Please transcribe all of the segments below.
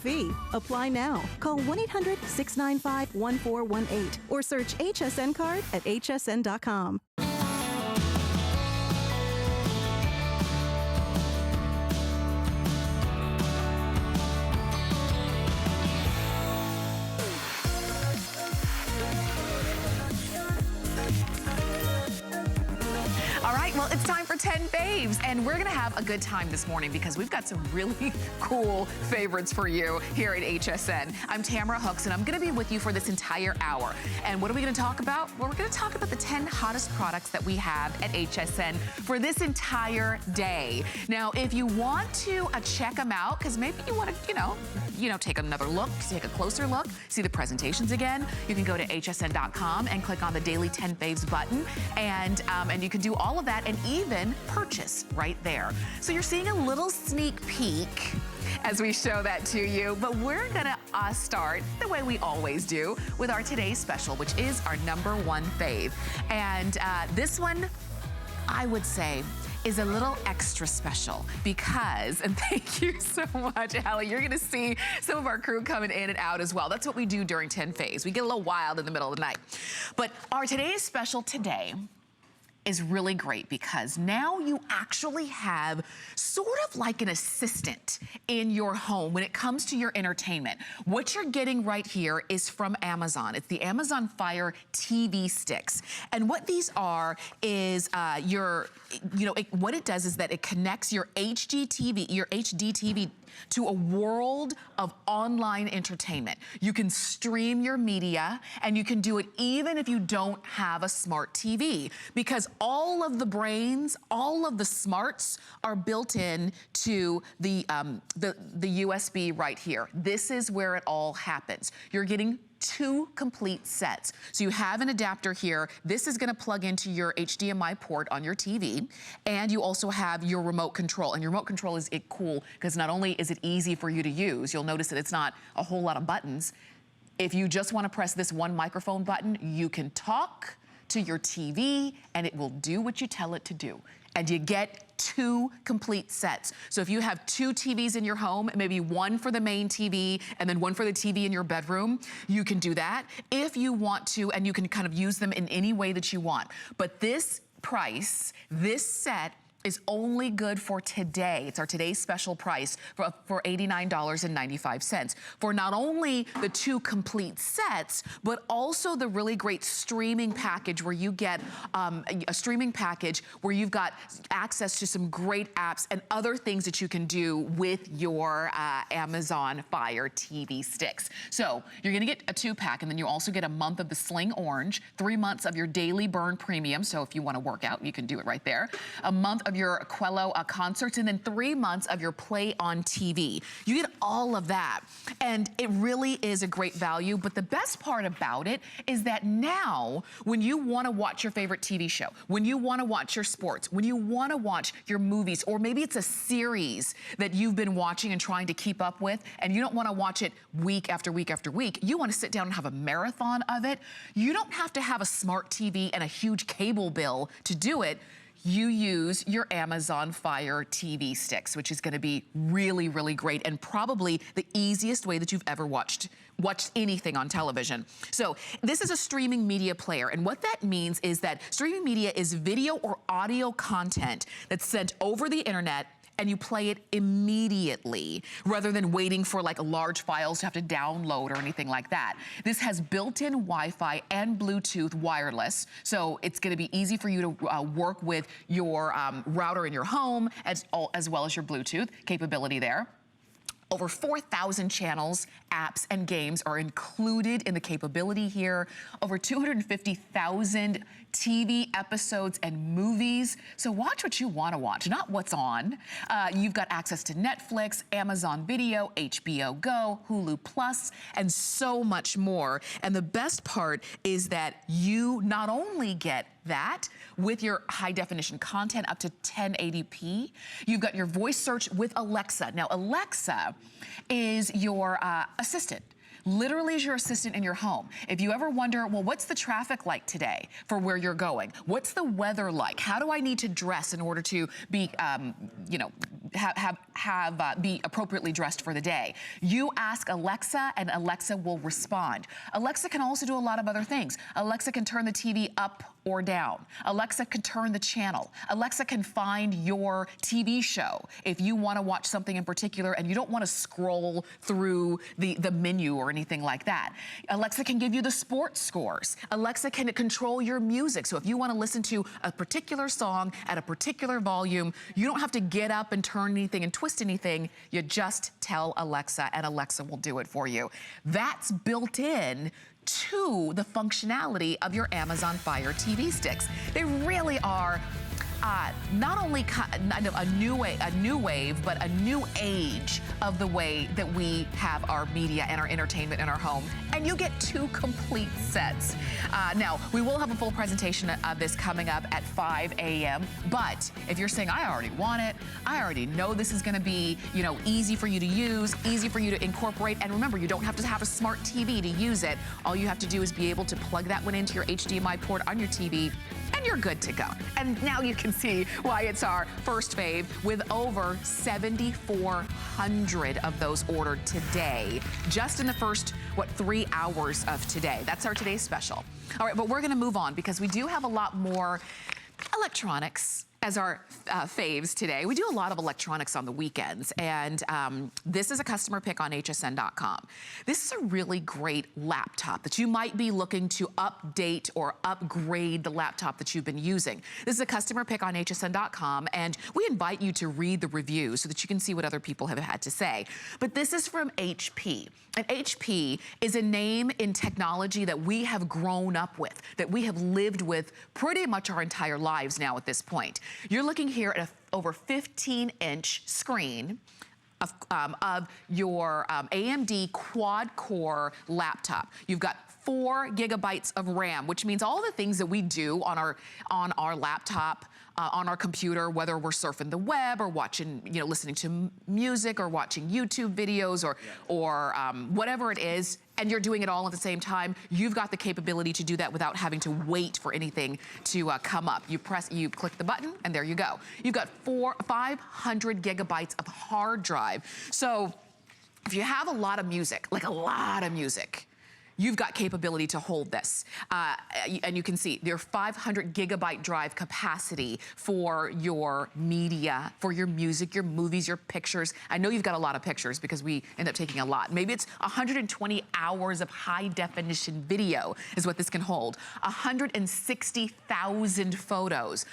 fee. Apply now. Call 1-800-695-1418 or search HSN card at hsn.com. All right, well, it's time for 10 faves, and we're gonna have a good time this morning because we've got some really cool favorites for you here at HSN. I'm Tamara Hooks, and I'm gonna be with you for this entire hour. And what are we gonna talk about? Well, we're gonna talk about the 10 hottest products that we have at HSN for this entire day. Now, if you want to check them out, because maybe you wanna, take another look, take a closer look, see the presentations again, you can go to hsn.com and click on the Daily 10 Faves button, and you can do all of that and even purchase right there. So you're seeing a little sneak peek as we show that to you, but we're gonna start the way we always do with our today's special, which is our #1 fave. And this one, I would say, is a little extra special because, and thank you so much, Allie, you're gonna see some of our crew coming in and out as well. That's what we do during 10 faves. We get a little wild in the middle of the night. But our today's special today is really great because now you actually have sort of like an assistant in your home when it comes to your entertainment. What you're getting right here is from Amazon. It's the Amazon Fire TV sticks. And what these are is what it does is that it connects your HD TV to a world of online entertainment. You can stream your media, and you can do it even if you don't have a smart TV, because all of the brains, all of the smarts are built in to the USB right here. This is where it all happens. You're getting 2 complete sets. So you have an adapter here. This is gonna plug into your HDMI port on your TV, and you also have your remote control. And your remote control is cool because not only is it easy for you to use, you'll notice that it's not a whole lot of buttons. If you just wanna press this one microphone button, you can talk to your TV and it will do what you tell it to do. And you get 2 complete sets. So if you have 2 TVs in your home, maybe one for the main TV and then one for the TV in your bedroom, you can do that if you want to, and you can kind of use them in any way that you want. But this price, this set, is only good for today. It's our today's special price for $89.95 for not only the 2 complete sets, but also the really great streaming package where you get a streaming package where you've got access to some great apps and other things that you can do with your Amazon Fire TV sticks. So you're gonna get a 2-pack, and then you also get a month of the Sling Orange, 3 months of your Daily Burn Premium, so if you wanna work out, you can do it right there. A month of your Quello concerts, and then 3 months of your Play on TV. You get all of that, and it really is a great value. But the best part about it is that now, when you want to watch your favorite TV show, when you want to watch your sports, when you want to watch your movies, or maybe it's a series that you've been watching and trying to keep up with, and you don't want to watch it week after week after week, you want to sit down and have a marathon of it, you don't have to have a smart TV and a huge cable bill to do it. You use your Amazon Fire TV sticks, which is gonna be really, really great, and probably the easiest way that you've ever watched anything on television. So this is a streaming media player, and what that means is that streaming media is video or audio content that's sent over the internet, and you play it immediately rather than waiting for like large files to have to download or anything like that. This has built-in Wi-Fi and Bluetooth wireless, so it's gonna be easy for you to work with your router in your home as well as your Bluetooth capability there. Over 4,000 channels, apps, and games are included in the capability here. Over 250,000 TV episodes and movies. So watch what you want to watch, not what's on. You've got access to Netflix, Amazon Video, HBO Go, Hulu Plus, and so much more. And the best part is that you not only get that with your high definition content up to 1080p. You've got your voice search with Alexa. Now, Alexa is your assistant. Literally is your assistant in your home. If you ever wonder, well, what's the traffic like today for where you're going? What's the weather like? How do I need to dress in order to be, be appropriately dressed for the day. You ask Alexa and Alexa will respond. Alexa can also do a lot of other things. Alexa can turn the TV up or down. Alexa can turn the channel. Alexa can find your TV show if you want to watch something in particular and you don't want to scroll through the menu or anything like that. Alexa can give you the sports scores. Alexa can control your music. So if you want to listen to a particular song at a particular volume, you don't have to get up and turn anything and twist anything. You just tell Alexa and Alexa will do it for you. That's built in to the functionality of your Amazon Fire TV sticks. They really are not only a new wave, but a new age of the way that we have our media and our entertainment in our home. And you get 2 complete sets. Now, we will have a full presentation of this coming up at 5 a.m. But if you're saying, I already want it, I already know this is gonna be, you know, easy for you to use, easy for you to incorporate. And remember, you don't have to have a smart TV to use it. All you have to do is be able to plug that one into your HDMI port on your TV, and you're good to go. And now you can see why it's our first fave, with over 7,400 of those ordered today, just in the first, 3 hours of today. That's our today's special. All right, but we're gonna move on because we do have a lot more electronics as our faves today. We do a lot of electronics on the weekends, and this is a customer pick on hsn.com. This is a really great laptop that you might be looking to update or upgrade the laptop that you've been using. This is a customer pick on hsn.com, and we invite you to read the reviews so that you can see what other people have had to say. But this is from HP. And HP is a name in technology that we have grown up with, that we have lived with pretty much our entire lives now at this point. You're looking here at over 15-inch screen of your AMD quad-core laptop. You've got 4 gigabytes of RAM, which means all the things that we do on our laptop, on our computer, whether we're surfing the web or watching, you know, listening to music or watching YouTube videos or whatever it is, and you're doing it all at the same time, you've got the capability to do that without having to wait for anything to come up. You click the button, and there you go. You've got 500 gigabytes of hard drive. So if you have a lot of music, like a lot of music, you've got capability to hold this. And you can see their 500 gigabyte drive capacity for your media, for your music, your movies, your pictures. I know you've got a lot of pictures because we end up taking a lot. Maybe it's 120 hours of high definition video is what this can hold. 160,000 photos,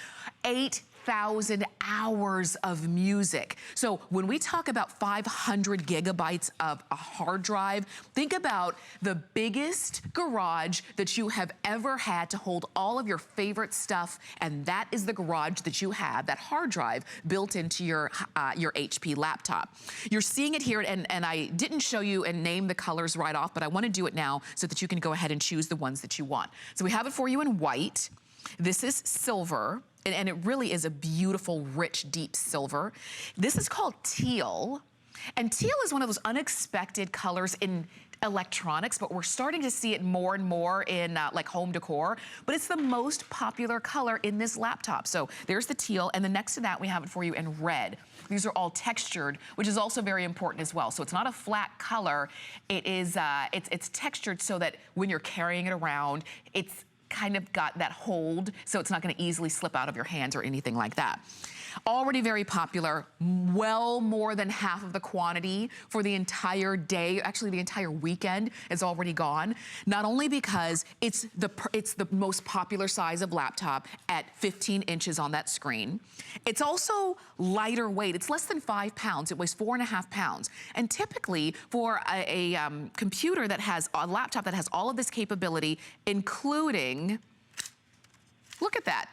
8,000 hours of music. So when we talk about 500 gigabytes of a hard drive, think about the biggest garage that you have ever had to hold all of your favorite stuff, and that is the garage that you have, that hard drive built into your HP laptop. You're seeing it here, and I didn't show you and name the colors right off, but I want to do it now so that you can go ahead and choose the ones that you want. So we have it for you in white. This is silver. And it really is a beautiful, rich, deep silver. This is called teal. And teal is one of those unexpected colors in electronics, but we're starting to see it more and more in like home decor. But it's the most popular color in this laptop. So there's the teal, and then next to that, we have it for you in red. These are all textured, which is also very important as well. So it's not a flat color. It is, it's textured so that when you're carrying it around, it's kind of got that hold, so it's not going to easily slip out of your hands or anything like that. Already very popular, well more than half of the quantity for the entire day, actually the entire weekend is already gone. Not only because it's the most popular size of laptop at 15 inches on that screen, it's also lighter weight. It's less than 5 pounds. It weighs 4.5 pounds. And typically for a computer that has, a laptop that has all of this capability, including, look at that,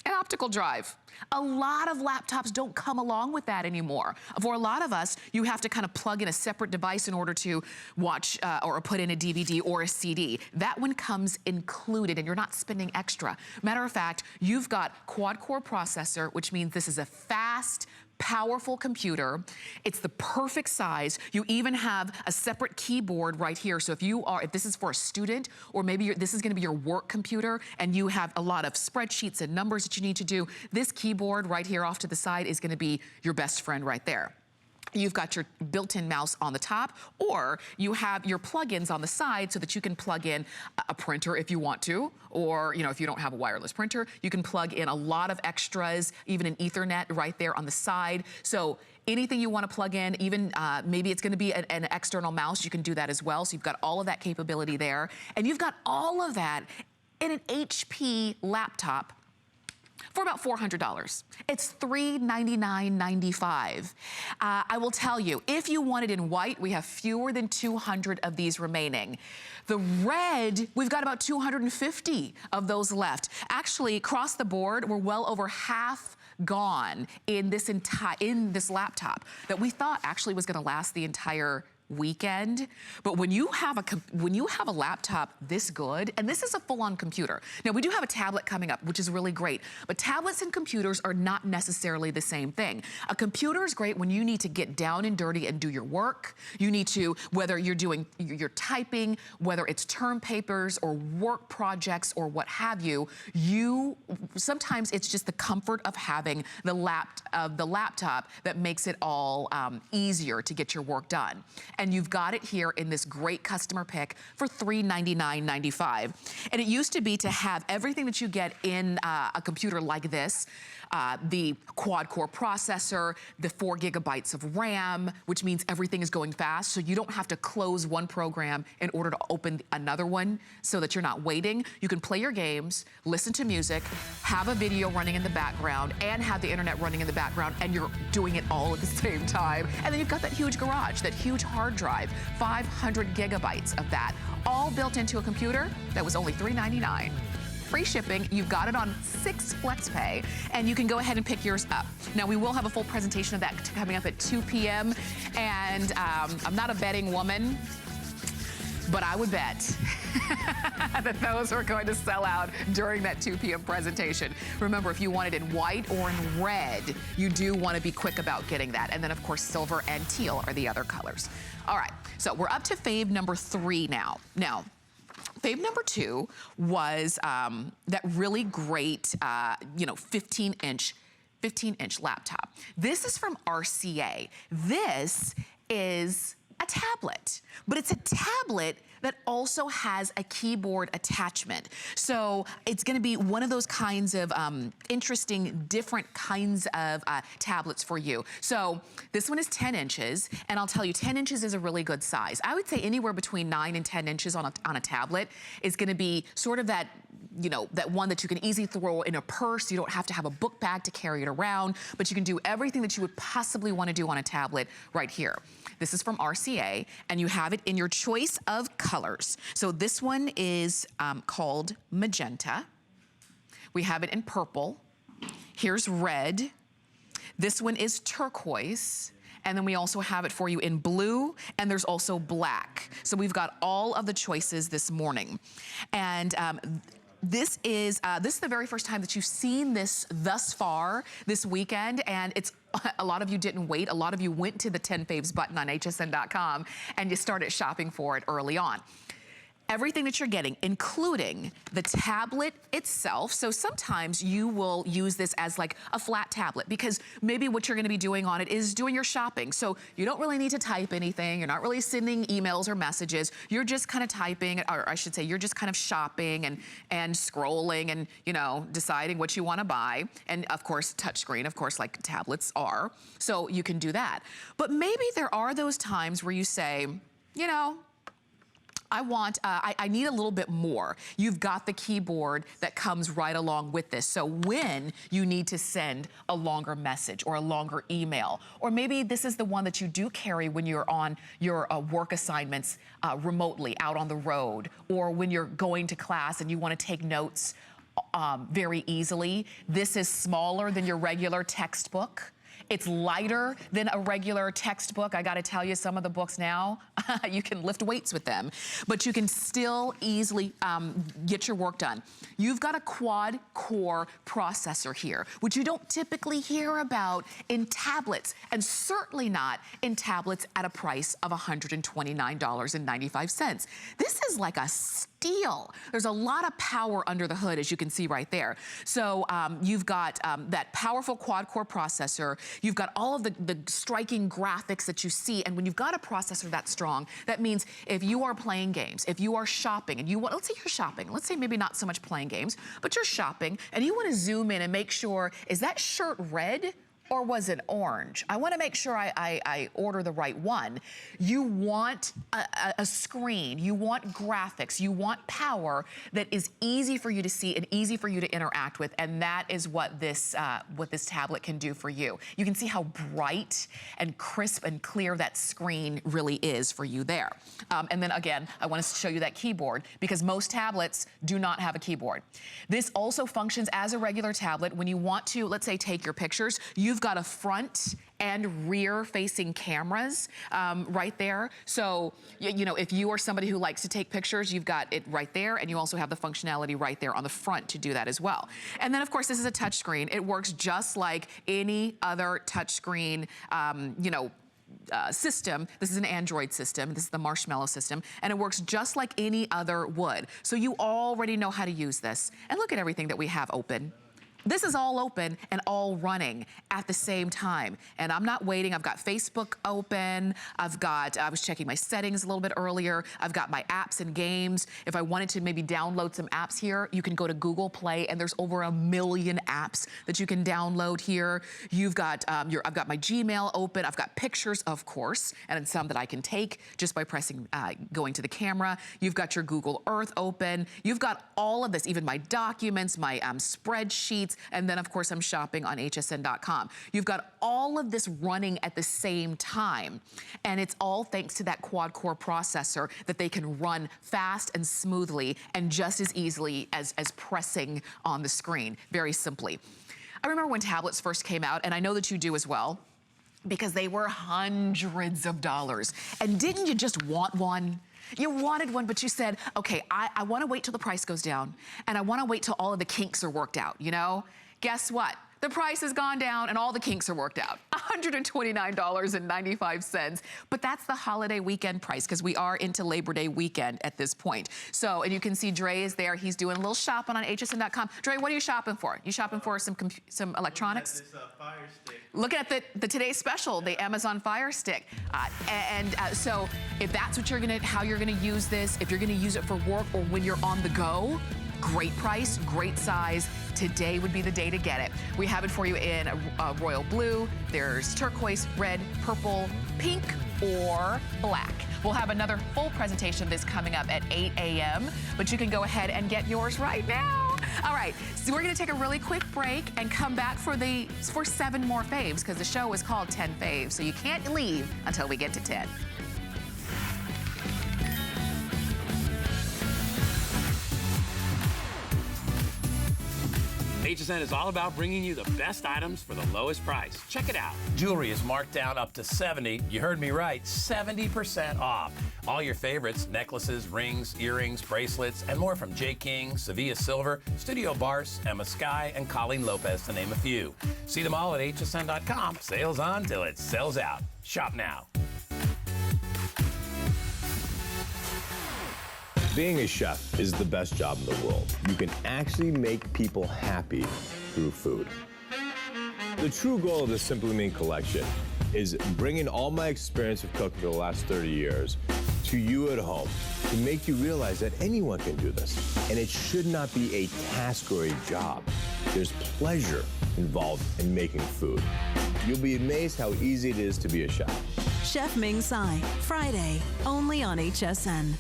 an optical drive. A lot of laptops don't come along with that anymore. For a lot of us, you have to kind of plug in a separate device in order to watch or put in a DVD or a CD. That one comes included, and you're not spending extra. Matter of fact, you've got quad-core processor, which means this is a fast, powerful computer. It's the perfect size. You even have a separate keyboard right here. So if this is for a student, or maybe this is gonna be your work computer and you have a lot of spreadsheets and numbers that you need to do, this keyboard right here off to the side is gonna be your best friend right there. You've got your built-in mouse on the top, or you have your plugins on the side so that you can plug in a printer if you want to, or if you don't have a wireless printer, you can plug in a lot of extras, even an Ethernet right there on the side. So anything you want to plug in, even maybe it's going to be an external mouse, you can do that as well. So you've got all of that capability there, and you've got all of that in an HP laptop for about $400. It's $399.95. I will tell you, if you want it in white, we have fewer than 200 of these remaining. The red, we've got about 250 of those left. Actually, across the board, we're well over half gone in this laptop that we thought actually was gonna last the entire weekend. But when you have a laptop this good, and this is a full-on computer. Now, we do have a tablet coming up, which is really great, but tablets and computers are not necessarily the same thing. A computer is great when you need to get down and dirty and do your work. You need to, whether you're typing, whether it's term papers or work projects or what have you, sometimes it's just the comfort of having the laptop that makes it all easier to get your work done. And you've got it here in this great customer pick for $399.95. And it used to be to have everything that you get in a computer like this, the quad-core processor, the 4 gigabytes of RAM, which means everything is going fast, so you don't have to close one program in order to open another one so that you're not waiting. You can play your games, listen to music, have a video running in the background, and have the internet running in the background, and you're doing it all at the same time. And then you've got that huge garage, that huge hard drive, 500 gigabytes of that, all built into a computer that was only $399. Free shipping. You've got it on 6 FlexPay, and you can go ahead and pick yours up. Now, we will have a full presentation of that coming up at 2 p.m., and I'm not a betting woman, but I would bet that those are going to sell out during that 2 p.m. presentation. Remember, if you want it in white or in red, you do want to be quick about getting that. And then, of course, silver and teal are the other colors. All right, so we're up to fave number 3 now. Now, fave number 2 was that really great, 15-inch laptop. This is from RCA. This is a tablet, but it's a tablet that also has a keyboard attachment. So it's gonna be one of those kinds of interesting, different kinds of tablets for you. So this one is 10 inches, and I'll tell you, 10 inches is a really good size. I would say anywhere between 9 and 10 inches on a tablet is gonna be sort of that, that one that you can easily throw in a purse. You don't have to have a book bag to carry it around, but you can do everything that you would possibly want to do on a tablet right here. This is from RCA, and you have it in your choice of colors. So this one is called magenta. We have it in purple. Here's red. This one is turquoise. And then we also have it for you in blue, and there's also black. So we've got all of the choices this morning. And this is the very first time that you've seen this thus far this weekend, and a lot of you didn't wait. A lot of you went to the 10 Faves button on hsn.com and you started shopping for it early on. Everything that you're getting, including the tablet itself. So sometimes you will use this as like a flat tablet because maybe what you're gonna be doing on it is doing your shopping. So you don't really need to type anything. You're not really sending emails or messages. You're just kind of typing, or I should say, you're just kind of shopping and scrolling and, deciding what you wanna buy. And of course, touchscreen, of course, like tablets are. So you can do that. But maybe there are those times where you say, I need a little bit more. You've got the keyboard that comes right along with this. So when you need to send a longer message or a longer email, or maybe this is the one that you do carry when you're on your work assignments remotely out on the road, or when you're going to class and you want to take notes very easily. This is smaller than your regular textbook. It's lighter than a regular textbook. I gotta tell you, some of the books now, you can lift weights with them, but you can still easily get your work done. You've got a quad-core processor here, which you don't typically hear about in tablets, and certainly not in tablets at a price of $129.95. This is like a steal. There's a lot of power under the hood, as you can see right there. So you've got that powerful quad-core processor. You've got all of the striking graphics that you see, and when you've got a processor that strong, that means if you are playing games, if you are shopping, and you want, let's say you're shopping, let's say maybe not so much playing games, but you're shopping, and you want to zoom in and make sure, is that shirt red? Or was it orange? I want to make sure I order the right one. You want a screen, you want graphics, you want power that is easy for you to see and easy for you to interact with, and that is what this tablet can do for you. You can see how bright and crisp and clear that screen really is for you there. And then again, I want to show you that keyboard because most tablets do not have a keyboard. This also functions as a regular tablet. When you want to, let's say, take your pictures, you've got a front and rear facing cameras right there. So, you know, if you are somebody who likes to take pictures, you've got it right there, and you also have the functionality right there on the front to do that as well. And then of course, this is a touch screen. It works just like any other touch screen, you know, system. This is an Android system. This is the Marshmallow system, and it works just like any other would. So you already know how to use this. And look at everything that we have open. This is all open and all running at the same time. And I'm not waiting. I've got Facebook open. I was checking my settings a little bit earlier. I've got my apps and games. If I wanted to maybe download some apps here, you can go to Google Play, and there's over 1 million apps that you can download here. You've got, I've got my Gmail open. I've got pictures, of course, and some that I can take just by pressing, going to the camera. You've got your Google Earth open. You've got all of this, even my documents, my spreadsheets, and then of course I'm shopping on hsn.com. You've got all of this running at the same time, and it's all thanks to that quad-core processor that they can run fast and smoothly and just as easily as pressing on the screen, very simply. I remember when tablets first came out, and I know that you do as well, because they were hundreds of dollars. And didn't you just want one? You wanted one, but you said, okay, I want to wait till the price goes down, and I want to wait till all of the kinks are worked out, you know? Guess what? The price has gone down and all the kinks are worked out. $129.95. But that's the holiday weekend price because we are into Labor Day weekend at this point. So, and you can see Dre is there. He's doing a little shopping on hsn.com. Dre, what are you shopping for? You shopping for some electronics? This Fire Stick. Looking at the today's special, the Amazon Fire Stick. So if that's what how you're gonna use this, if you're gonna use it for work or when you're on the go, great price, great size. Today would be the day to get it. We have it for you in a royal blue. There's turquoise, red, purple, pink, or black. We'll have another full presentation of this coming up at 8 a.m., but you can go ahead and get yours right now. All right, so we're gonna take a really quick break and come back for 7 more faves, because the show is called 10 Faves, so you can't leave until we get to 10. HSN is all about bringing you the best items for the lowest price. Check it out. Jewelry is marked down up to 70. You heard me right, 70% off. All your favorites, necklaces, rings, earrings, bracelets, and more from J. King, Sevilla Silver, Studio Bars, Emma Sky, and Colleen Lopez, to name a few. See them all at hsn.com. Sales on till it sells out. Shop now. Being a chef is the best job in the world. You can actually make people happy through food. The true goal of the Simply Me collection is bringing all my experience of cooking for the last 30 years to you at home to make you realize that anyone can do this. And it should not be a task or a job. There's pleasure involved in making food. You'll be amazed how easy it is to be a chef. Chef Ming Tsai, Friday, only on HSN.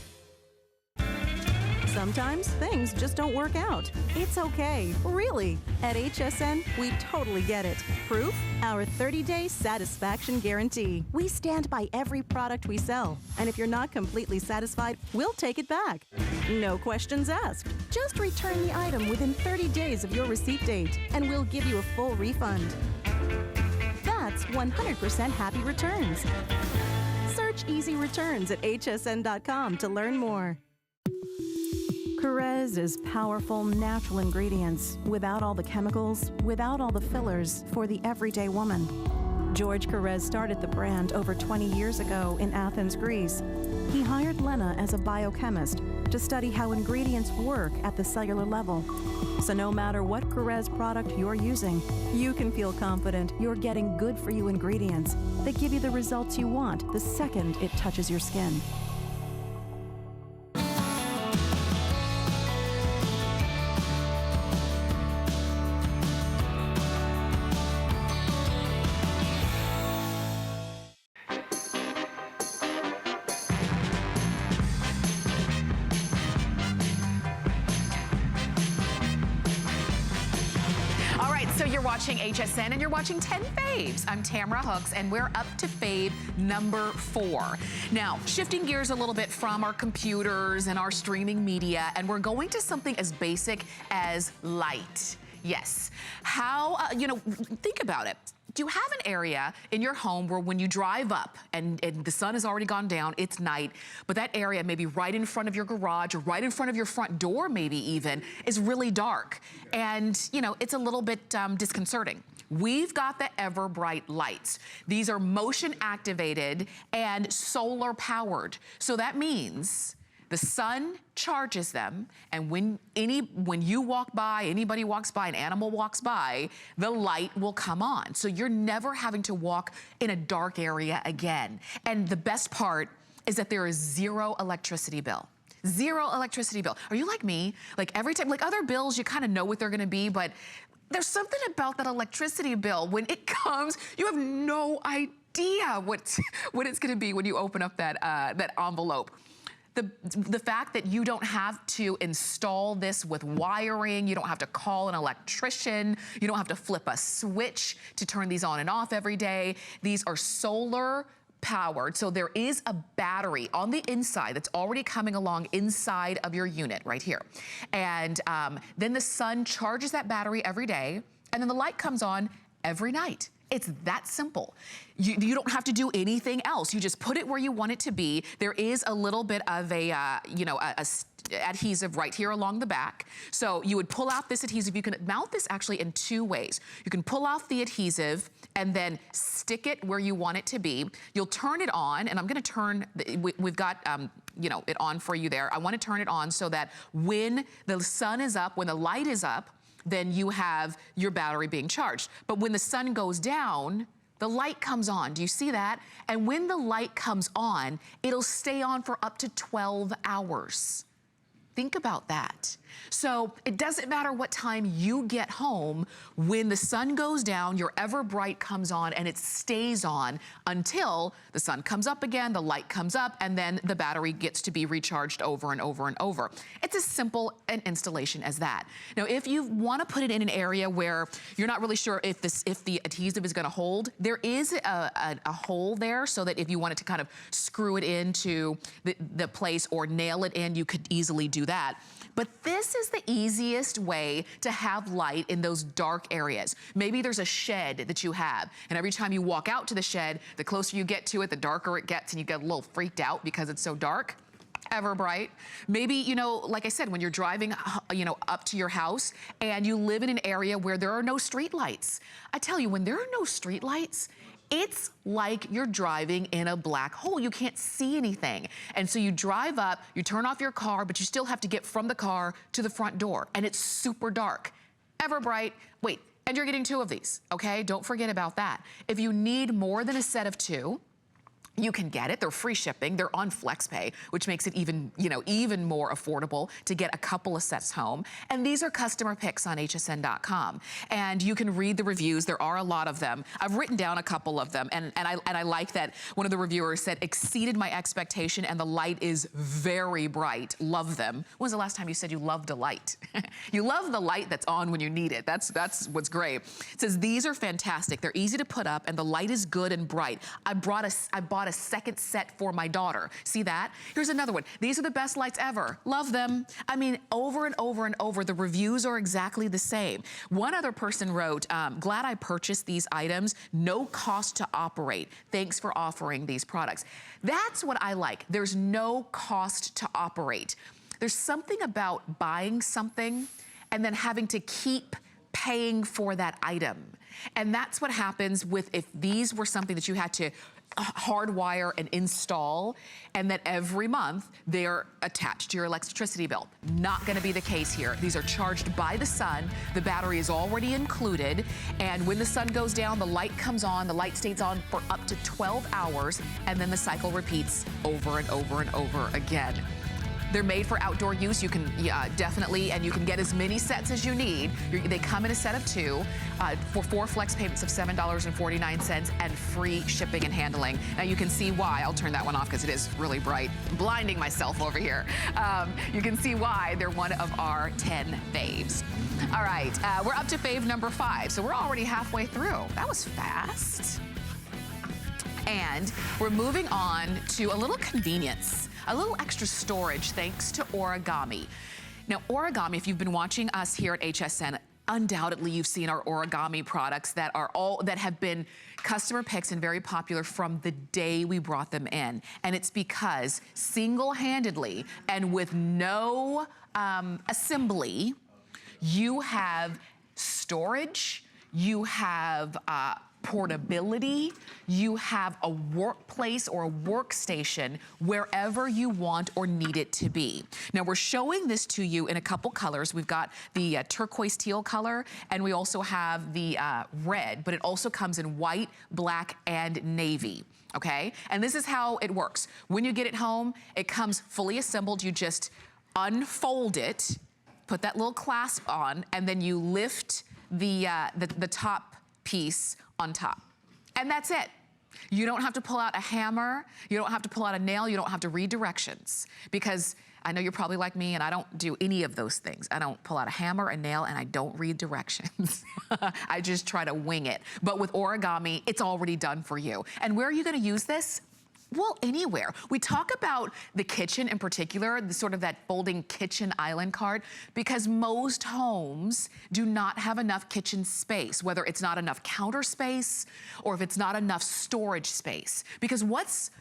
Sometimes things just don't work out. It's okay, really. At HSN, we totally get it. Proof? Our 30-day satisfaction guarantee. We stand by every product we sell. And if you're not completely satisfied, we'll take it back. No questions asked. Just return the item within 30 days of your receipt date, and we'll give you a full refund. That's That's 100% happy returns. Search Easy Returns at hsn.com to learn more. Carrez is powerful, natural ingredients without all the chemicals, without all the fillers for the everyday woman. George Carrez started the brand over 20 years ago in Athens, Greece. He hired Lena as a biochemist to study how ingredients work at the cellular level. So no matter what Carrez product you're using, you can feel confident you're getting good-for-you ingredients that give you the results you want the second it touches your skin. So you're watching HSN and you're watching 10 Faves. I'm Tamara Hooks and we're up to fave number 4. Now, shifting gears a little bit from our computers and our streaming media, and we're going to something as basic as light. Yes. How, think about it. Do you have an area in your home where when you drive up and the sun has already gone down, it's night, but that area maybe right in front of your garage or right in front of your front door maybe even is really dark and, it's a little bit disconcerting? We've got the EverBright lights. These are motion activated and solar powered. So that means the sun charges them, and when you walk by, anybody walks by, an animal walks by, the light will come on. So you're never having to walk in a dark area again. And the best part is that there is zero electricity bill. Zero electricity bill. Are you like me? Like every time, like other bills, you kind of know what they're gonna be, but there's something about that electricity bill. When it comes, you have no idea what it's gonna be when you open up that envelope. The fact that you don't have to install this with wiring, you don't have to call an electrician, you don't have to flip a switch to turn these on and off every day. These are solar powered, so there is a battery on the inside that's already coming along inside of your unit right here. And then the sun charges that battery every day, and then the light comes on every night. It's that simple. You don't have to do anything else. You just put it where you want it to be. There is a little bit of a adhesive right here along the back. So you would pull out this adhesive. You can mount this actually in 2 ways. You can pull off the adhesive and then stick it where you want it to be. You'll turn it on, and I'm gonna turn, we've got it on for you there. I wanna turn it on so that when the sun is up, when the light is up, then you have your battery being charged. But when the sun goes down, the light comes on. Do you see that? And when the light comes on, it'll stay on for up to 12 hours. Think about that. So it doesn't matter what time you get home, when the sun goes down, your EverBright comes on and it stays on until the sun comes up again, the light comes up, and then the battery gets to be recharged over and over and over. It's as simple an installation as that. Now, if you want to put it in an area where you're not really sure if the adhesive is going to hold, there is a hole there so that if you wanted to kind of screw it into the place or nail it in, you could easily do that. But this is the easiest way to have light in those dark areas. Maybe there's a shed that you have, and every time you walk out to the shed, the closer you get to it, the darker it gets, and you get a little freaked out because it's so dark. EverBright. Maybe, like I said, when you're driving, up to your house and you live in an area where there are no street lights. I tell you, when there are no street lights, it's like you're driving in a black hole. You can't see anything. And so you drive up, you turn off your car, but you still have to get from the car to the front door, and it's super dark. EverBright, wait, and you're getting 2 of these, okay? Don't forget about that. If you need more than a set of 2, you can get it. They're free shipping. They're on FlexPay, which makes it even more affordable to get a couple of sets home. And these are customer picks on hsn.com. And you can read the reviews. There are a lot of them. I've written down a couple of them, and I like that one of the reviewers said, exceeded my expectation, and the light is very bright. Love them. When was the last time you said you loved a light? You love the light that's on when you need it. That's what's great. It says, these are fantastic. They're easy to put up, and the light is good and bright. I bought bought a second set for my daughter. See that? Here's another one. These are the best lights ever. Love them. I mean, over and over and over, the reviews are exactly the same. One other person wrote, glad I purchased these items, no cost to operate. Thanks for offering these products. That's what I like. There's no cost to operate. There's something about buying something and then having to keep paying for that item. And that's what happens with if these were something that you had to hardwire and install, and that every month they're attached to your electricity bill. Not gonna be the case here. These are charged by the sun. The battery is already included, and when the sun goes down, the light comes on, the light stays on for up to 12 hours, and then the cycle repeats over and over and over again. They're made for outdoor use. You can definitely, and you can get as many sets as you need. They come in a set of 2 for 4 flex payments of $7.49 and free shipping and handling. Now you can see why. I'll turn that one off because it is really bright. I'm blinding myself over here. You can see why they're one of our 10 faves. All right, we're up to fave number 5. So we're already halfway through. That was fast. And we're moving on to a little convenience. A little extra storage thanks to Origami. Now, Origami, if you've been watching us here at HSN, undoubtedly you've seen our Origami products that have been customer picks and very popular from the day we brought them in. And it's because single-handedly and with no assembly, you have storage, you have portability, you have a workplace or a workstation wherever you want or need it to be. Now we're showing this to you in a couple colors. We've got the turquoise teal color, and we also have the red, but it also comes in white, black, and navy. Okay, and this is how it works. When you get it home, it comes fully assembled. You just unfold it, put that little clasp on, and then you lift the top piece on top. And that's it. You don't have to pull out a hammer, you don't have to pull out a nail, you don't have to read directions. Because I know you're probably like me and I don't do any of those things. I don't pull out a hammer, a nail, and I don't read directions. I just try to wing it. But with Origami, it's already done for you. And where are you gonna use this? Well, anywhere. We talk about the kitchen in particular, the sort of that folding kitchen island cart, because most homes do not have enough kitchen space, whether it's not enough counter space or if it's not enough storage space. Because what's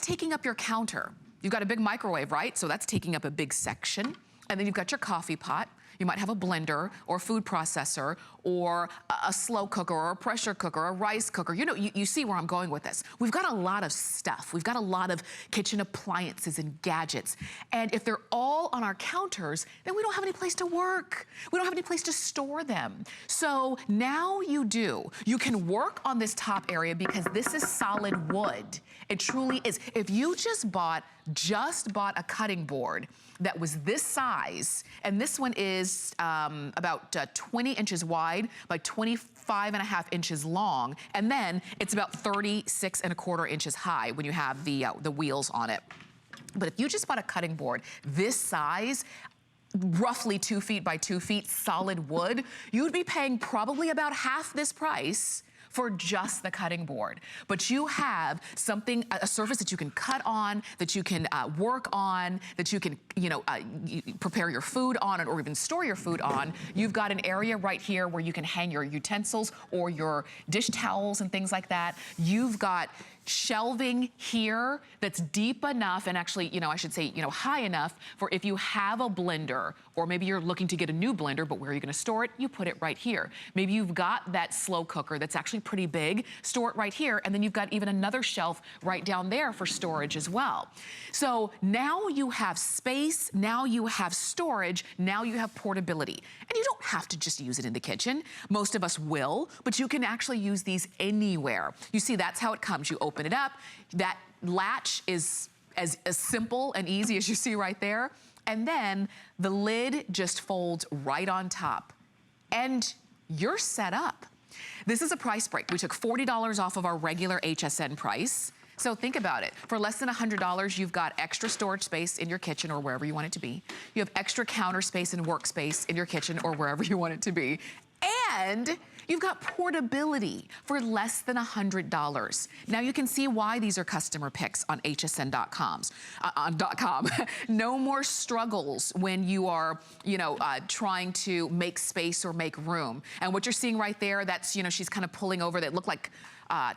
taking up your counter? You've got a big microwave, right? So that's taking up a big section. And then you've got your coffee pot. You might have a blender or a food processor or a slow cooker or a pressure cooker, a rice cooker. You see where I'm going with this. We've got a lot of stuff. We've got a lot of kitchen appliances and gadgets. And if they're all on our counters, then we don't have any place to work. We don't have any place to store them. So now you do. You can work on this top area because this is solid wood. It truly is. If you just bought a cutting board that was this size, and this one is about 20 inches wide by 25.5 inches long, and then it's about 36.25 inches high when you have the wheels on it. But if you just bought a cutting board this size, roughly 2 feet by 2 feet, solid wood, you'd be paying probably about half this price for just the cutting board. But you have something, a surface that you can cut on, that you can work on, that you can, prepare your food on or even store your food on. You've got an area right here where you can hang your utensils or your dish towels and things like that. You've got shelving here that's deep enough, and actually, I should say, high enough for if you have a blender, or maybe you're looking to get a new blender, but where are you gonna store it? You put it right here. Maybe you've got that slow cooker that's actually pretty big, store it right here, and then you've got even another shelf right down there for storage as well. So now you have space, now you have storage, now you have portability. And you don't have to just use it in the kitchen. Most of us will, but you can actually use these anywhere. You see, that's how it comes. You open it up. That latch is as simple and easy as you see right there. And then the lid just folds right on top. And you're set up. This is a price break. We took $40 off of our regular HSN price. So think about it. For less than $100, you've got extra storage space in your kitchen or wherever you want it to be. You have extra counter space and workspace in your kitchen or wherever you want it to be. And You've got portability for less than $100. Now you can see why these are customer picks on hsn.com. No more struggles when you are, trying to make space or make room. And what you're seeing right there, that's, she's kind of pulling over that look like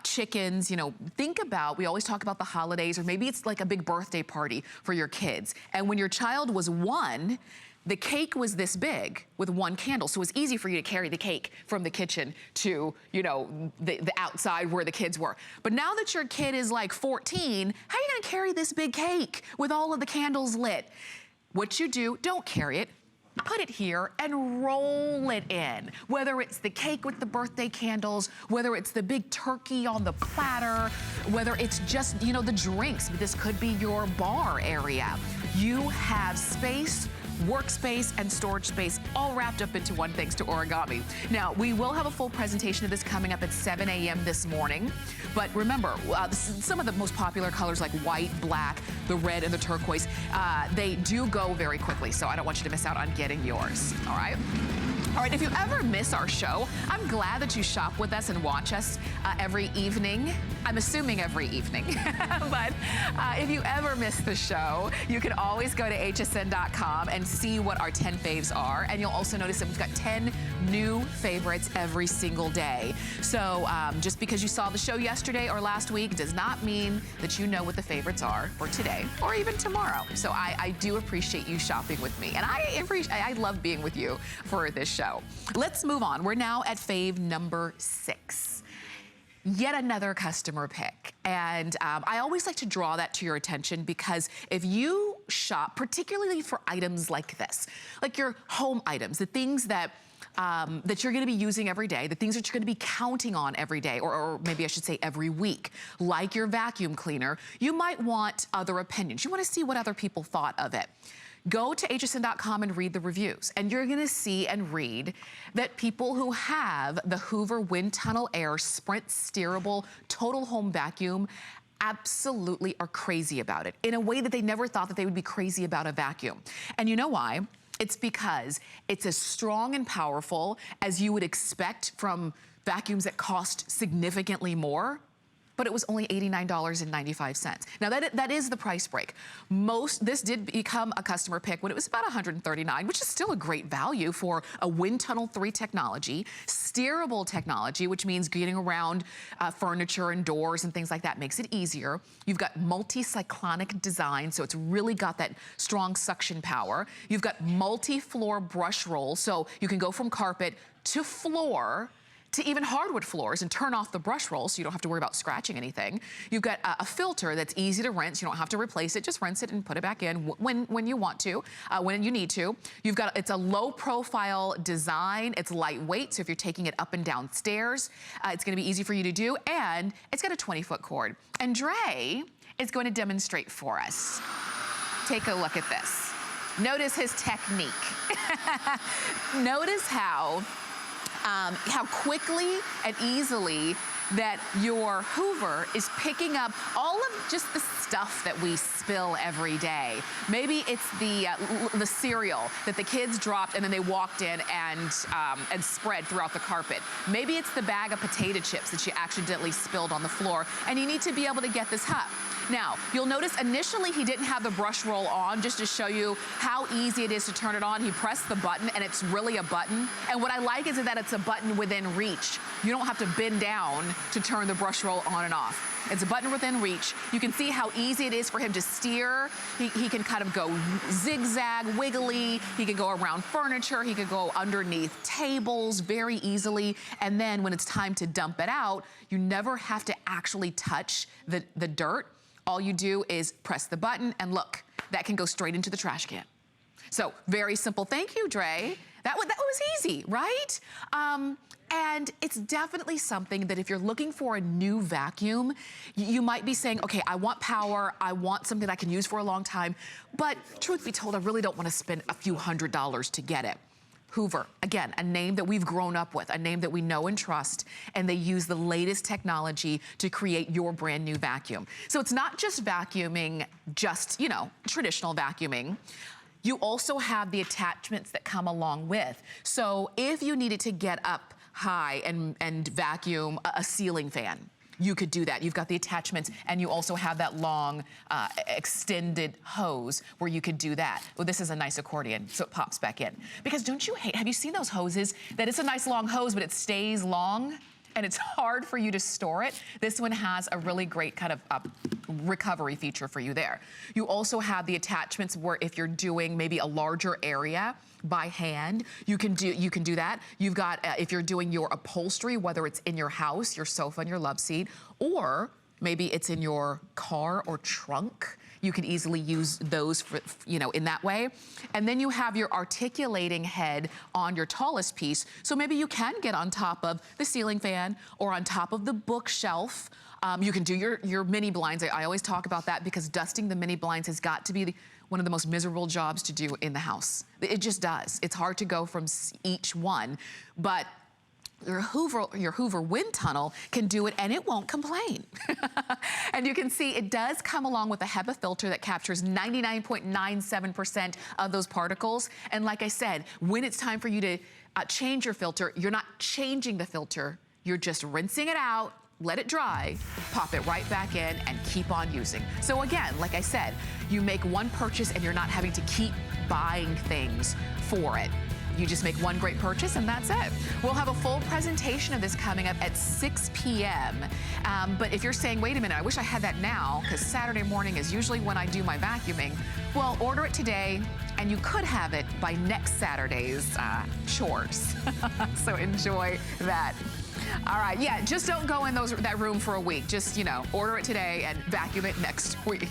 chickens. Think about, we always talk about the holidays, or maybe it's like a big birthday party for your kids. And when your child was 1, the cake was this big with 1 candle. So it was easy for you to carry the cake from the kitchen to, the outside where the kids were. But now that your kid is like 14, how are you gonna carry this big cake with all of the candles lit? What you do, don't carry it. Put it here and roll it in. Whether it's the cake with the birthday candles, whether it's the big turkey on the platter, whether it's just, the drinks. This could be your bar area. You have space, workspace, and storage space all wrapped up into one thanks to Origami. Now, we will have a full presentation of this coming up at 7 a.m. this morning. But remember, some of the most popular colors like white, black, the red, and the turquoise, they do go very quickly, so I don't want you to miss out on getting yours, all right? All right, if you ever miss our show, I'm glad that you shop with us and watch us every evening. I'm assuming every evening. But if you ever miss the show, you can always go to hsn.com and see what our 10 faves are. And you'll also notice that we've got 10 new favorites every single day. So just because you saw the show yesterday or last week does not mean that you know what the favorites are for today or even tomorrow. So I do appreciate you shopping with me. And I love being with you for this show. Let's move on. We're now at fave number 6. Yet another customer pick. And I always like to draw that to your attention because if you shop, particularly for items like this, like your home items, the things that you're gonna be using every day, the things that you're gonna be counting on every day, or maybe I should say every week, like your vacuum cleaner, you might want other opinions. You wanna see what other people thought of it. Go to hsn.com and read the reviews, and you're gonna see and read that people who have the Hoover Wind Tunnel Air Sprint Steerable Total Home Vacuum absolutely are crazy about it in a way that they never thought that they would be crazy about a vacuum. And you know why? It's because it's as strong and powerful as you would expect from vacuums that cost significantly more, but it was only $89.95. Now that is the price break. This did become a customer pick when it was about $139, which is still a great value for a Wind Tunnel 3 technology, steerable technology, which means getting around furniture and doors and things like that makes it easier. You've got multi-cyclonic design, so it's really got that strong suction power. You've got multi-floor brush roll, so you can go from carpet to floor, to even hardwood floors and turn off the brush roll so you don't have to worry about scratching anything. You've got a filter that's easy to rinse. You don't have to replace it. Just rinse it and put it back in when you want to, when you need to. It's a low profile design. It's lightweight, so if you're taking it up and down stairs, it's gonna be easy for you to do, and it's got a 20-foot cord. And Dre is going to demonstrate for us. Take a look at this. Notice his technique. Notice how quickly and easily that your Hoover is picking up all of just the stuff that we spill every day. Maybe it's the cereal that the kids dropped and then they walked in and spread throughout the carpet. Maybe it's the bag of potato chips that you accidentally spilled on the floor, and you need to be able to get this up. Now, you'll notice initially he didn't have the brush roll on, just to show you how easy it is to turn it on. He pressed the button, and it's really a button. And what I like is that it's a button within reach. You don't have to bend down to turn the brush roll on and off. It's a button within reach. You can see how easy it is for him to steer. He can kind of go zigzag, wiggly. He can go around furniture. He can go underneath tables very easily. And then when it's time to dump it out, you never have to actually touch the dirt. All you do is press the button, and look, that can go straight into the trash can. So very simple. Thank you, Dre. That was easy, right? And it's definitely something that if you're looking for a new vacuum, you might be saying, okay, I want power, I want something I can use for a long time, but truth be told, I really don't want to spend a few $100s to get it. Hoover, again, a name that we've grown up with, a name that we know and trust, and they use the latest technology to create your brand new vacuum. So it's not just vacuuming, just, traditional vacuuming. You also have the attachments that come along with. So if you needed to get up high and vacuum a ceiling fan. You could do that. You've got the attachments, and you also have that long extended hose where you could do that. Well, this is a nice accordion, so it pops back in. Because don't you hate, have you seen those hoses that it's a nice long hose, but it stays long? And it's hard for you to store it. This one has a really great kind of recovery feature for you there. You also have the attachments where if you're doing maybe a larger area by hand, you can do that. You've got, if you're doing your upholstery, whether it's in your house, your sofa and your love seat, or maybe it's in your car or trunk, you can easily use those for, in that way. And then you have your articulating head on your tallest piece. So maybe you can get on top of the ceiling fan or on top of the bookshelf. You can do your mini blinds. I always talk about that because dusting the mini blinds has got to be one of the most miserable jobs to do in the house. It just does. It's hard to go from each one, but your Hoover wind tunnel can do it and it won't complain. And you can see it does come along with a HEPA filter that captures 99.97% of those particles. And like I said, when it's time for you to change your filter, you're not changing the filter, you're just rinsing it out, let it dry, pop it right back in, and keep on using. So again, like I said, you make one purchase and you're not having to keep buying things for it. You just make one great purchase and that's it. We'll have a full presentation of this coming up at 6 p.m. But if you're saying, wait a minute, I wish I had that now, because Saturday morning is usually when I do my vacuuming, well, order it today and you could have it by next Saturday's chores. So enjoy that. All right, yeah, just don't go in that room for a week. Just, order it today and vacuum it next week.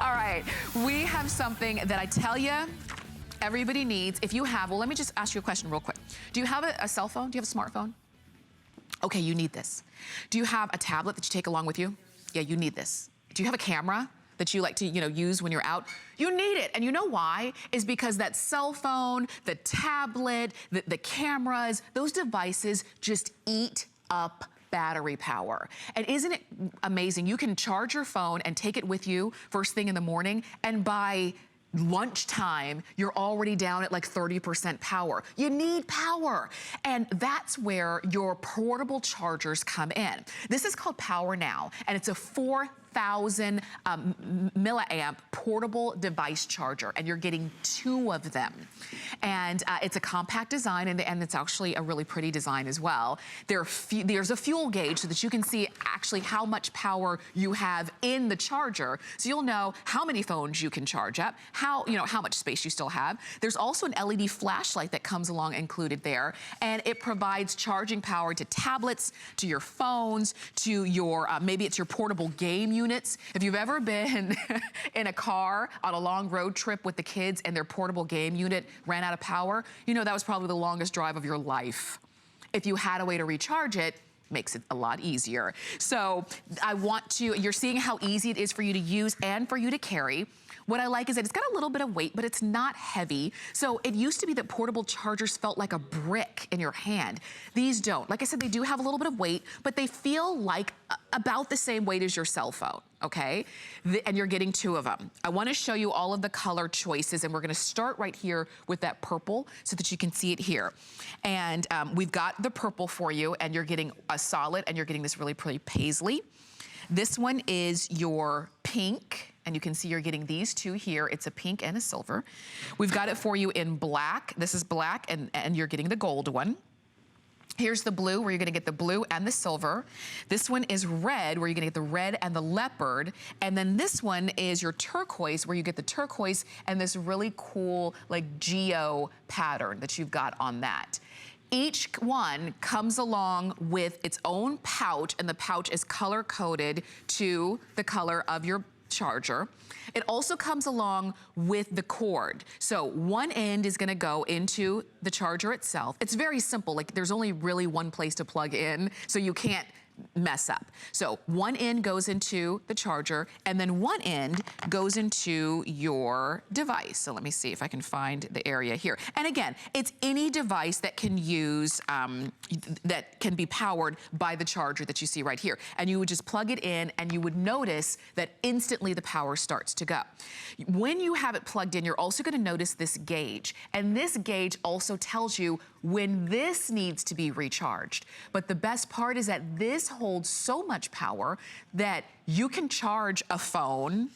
All right, we have something that I tell you, everybody needs. If you have, well, let me just ask you a question real quick. Do you have a cell phone? Do you have a smartphone? Okay, you need this. Do you have a tablet that you take along with you? Yeah, you need this. Do you have a camera that you like to, use when you're out? You need it. And you know why? Is because that cell phone, the tablet, the cameras, those devices just eat up battery power. And isn't it amazing? You can charge your phone and take it with you first thing in the morning, and by lunchtime, you're already down at like 30% power. You need power. And that's where your portable chargers come in. This is called Power Now, and it's a 4,000 milliamp portable device charger, and you're getting 2 of them. And it's a compact design, and it's actually a really pretty design as well. There's a fuel gauge so that you can see actually how much power you have in the charger, so you'll know how many phones you can charge up, how much space you still have. There's also an LED flashlight that comes along included there, and it provides charging power to tablets, to your phones, to your, maybe it's your portable game units. If you've ever been in a car on a long road trip with the kids and their portable game unit ran out of power, that was probably the longest drive of your life. If you had a way to recharge it, makes it a lot easier. So you're seeing how easy it is for you to use and for you to carry. What I like is that it's got a little bit of weight, but it's not heavy. So it used to be that portable chargers felt like a brick in your hand. These don't. Like I said, they do have a little bit of weight, but they feel like about the same weight as your cell phone, okay? And you're getting 2 of them. I wanna show you all of the color choices, and we're gonna start right here with that purple so that you can see it here. And we've got the purple for you, and you're getting a solid, and you're getting this really pretty paisley. This one is your pink, and you can see you're getting these 2 here. It's a pink and a silver. We've got it for you in black. This is black, and you're getting the gold one. Here's the blue, where you're gonna get the blue and the silver. This one is red, where you're gonna get the red and the leopard. And then this one is your turquoise, where you get the turquoise and this really cool, like, geo pattern that you've got on that. Each one comes along with its own pouch, and the pouch is color-coded to the color of your charger. It also comes along with the cord. So one end is gonna go into the charger itself. It's very simple, like there's only really one place to plug in, so you can't mess up. So one end goes into the charger, and then one end goes into your device. So let me see if I can find the area here. And again, it's any device that can use, that can be powered by the charger that you see right here. And you would just plug it in, and you would notice that instantly the power starts to go. When you have it plugged in, you're also gonna notice this gauge. And this gauge also tells you when this needs to be recharged. But the best part is that this holds so much power that you can charge a phone.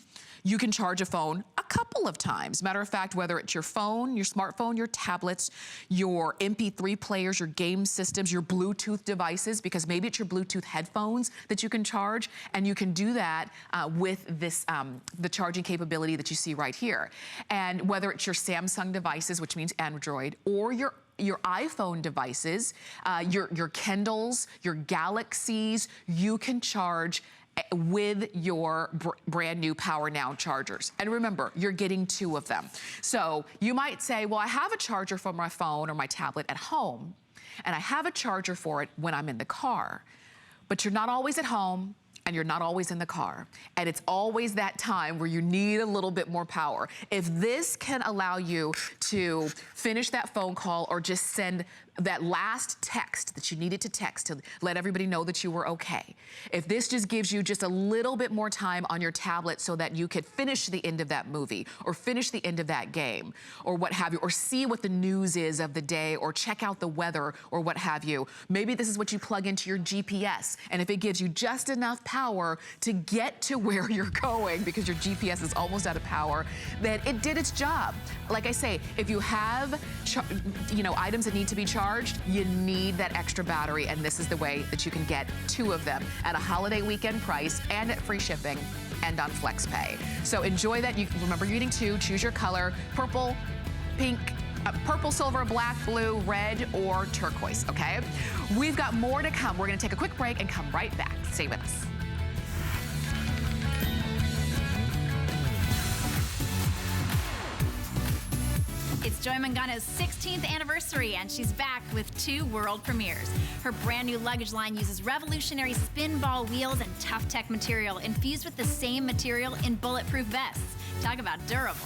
You can charge a phone a couple of times. Matter of fact, whether it's your phone, your smartphone, your tablets, your MP3 players, your game systems, your Bluetooth devices, because maybe it's your Bluetooth headphones that you can charge, and you can do that with this, the charging capability that you see right here. And whether it's your Samsung devices, which means Android, or your iPhone devices, your Kindles, your Galaxies, you can charge with your brand new Power Now chargers. And remember, you're getting 2 of them. So you might say, well, I have a charger for my phone or my tablet at home, and I have a charger for it when I'm in the car. But you're not always at home, and you're not always in the car. And it's always that time where you need a little bit more power. If this can allow you to finish that phone call or just send that last text that you needed to text to let everybody know that you were okay. If this just gives you just a little bit more time on your tablet so that you could finish the end of that movie or finish the end of that game or what have you, or see what the news is of the day or check out the weather or what have you. Maybe this is what you plug into your GPS, and if it gives you just enough power to get to where you're going because your GPS is almost out of power, then it did its job. Like I say, if you have items that need to be charged, you need that extra battery, and this is the way that you can get 2 of them at a holiday weekend price and at free shipping and on FlexPay. So enjoy that. Remember, you're getting 2. Choose your color: purple, pink, purple, silver, black, blue, red, or turquoise, okay? We've got more to come. We're gonna take a quick break and come right back. Stay with us. It's Joy Mangano's 16th anniversary, and she's back with 2 world premieres. Her brand new luggage line uses revolutionary spin ball wheels and tough tech material infused with the same material in bulletproof vests. Talk about durable.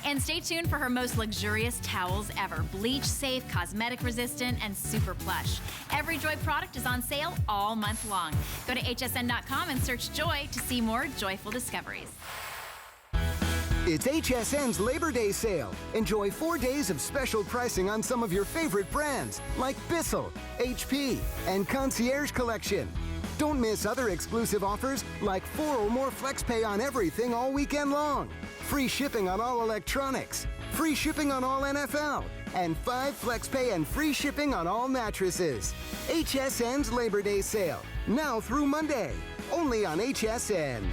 And stay tuned for her most luxurious towels ever. Bleach safe, cosmetic resistant, and super plush. Every Joy product is on sale all month long. Go to hsn.com and search Joy to see more joyful discoveries. It's HSN's Labor Day sale. Enjoy 4 days of special pricing on some of your favorite brands like Bissell, HP, and Concierge Collection. Don't miss other exclusive offers like 4 or more FlexPay on everything all weekend long. Free shipping on all electronics. Free shipping on all NFL. And 5 FlexPay and free shipping on all mattresses. HSN's Labor Day sale. Now through Monday. Only on HSN.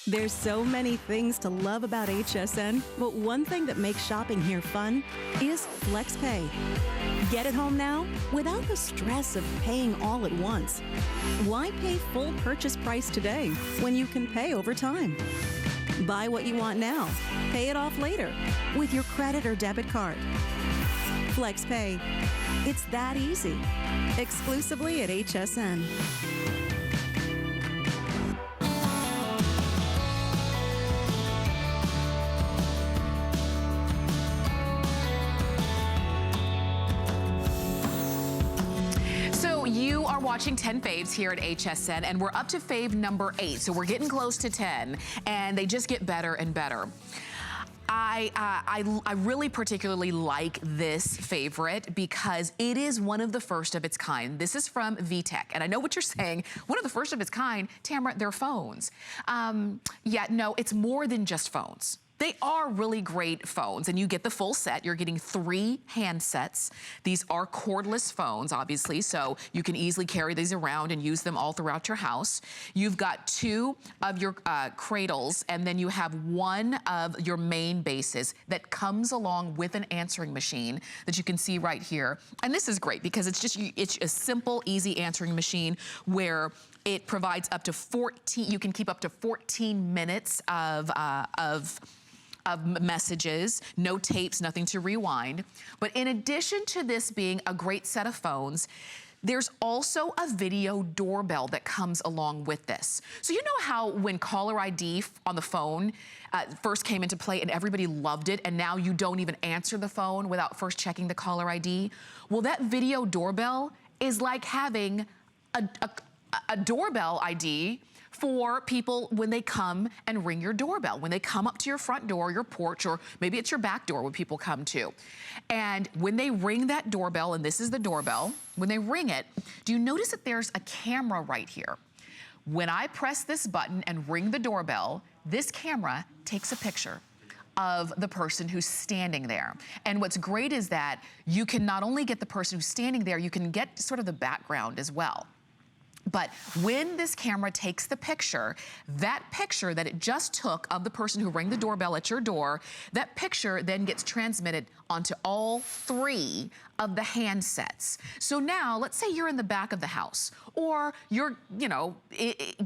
There's so many things to love about HSN, but one thing that makes shopping here fun is FlexPay. Get it home now without the stress of paying all at once. Why pay full purchase price today when you can pay over time? Buy what you want now, pay it off later with your credit or debit card. FlexPay. It's that easy. Exclusively at HSN. You are watching 10 Faves here at HSN, and we're up to fave number 8, so we're getting close to 10, and they just get better and better. I really particularly like this favorite because it is one of the first of its kind. This is from VTech, and I know what you're saying. One of the first of its kind, Tamara, they're phones. Yeah, no, it's more than just phones. They are really great phones, and you get the full set. You're getting 3 handsets. These are cordless phones, obviously, so you can easily carry these around and use them all throughout your house. You've got 2 of your cradles, and then you have 1 of your main bases that comes along with an answering machine that you can see right here. And this is great because it's a simple, easy answering machine where it provides up to 14, you can keep up to 14 minutes of messages, no tapes, nothing to rewind. But in addition to this being a great set of phones, There's also a video doorbell that comes along with this. So you know how when caller ID on the phone first came into play and everybody loved it, and now you don't even answer the phone without first checking the caller ID? Well, that video doorbell is like having a doorbell ID for people when they come and ring your doorbell, when they come up to your front door, your porch, or maybe it's your back door when people come to. And when they ring that doorbell, and this is the doorbell, when they ring it, do you notice that there's a camera right here? When I press this button and ring the doorbell, this camera takes a picture of the person who's standing there. And what's great is that you can not only get the person who's standing there, you can get sort of the background as well. But when this camera takes the picture, that picture that it just took of the person who rang the doorbell at your door, that picture then gets transmitted onto all 3 of the handsets. So now, let's say you're in the back of the house, or you're, you know,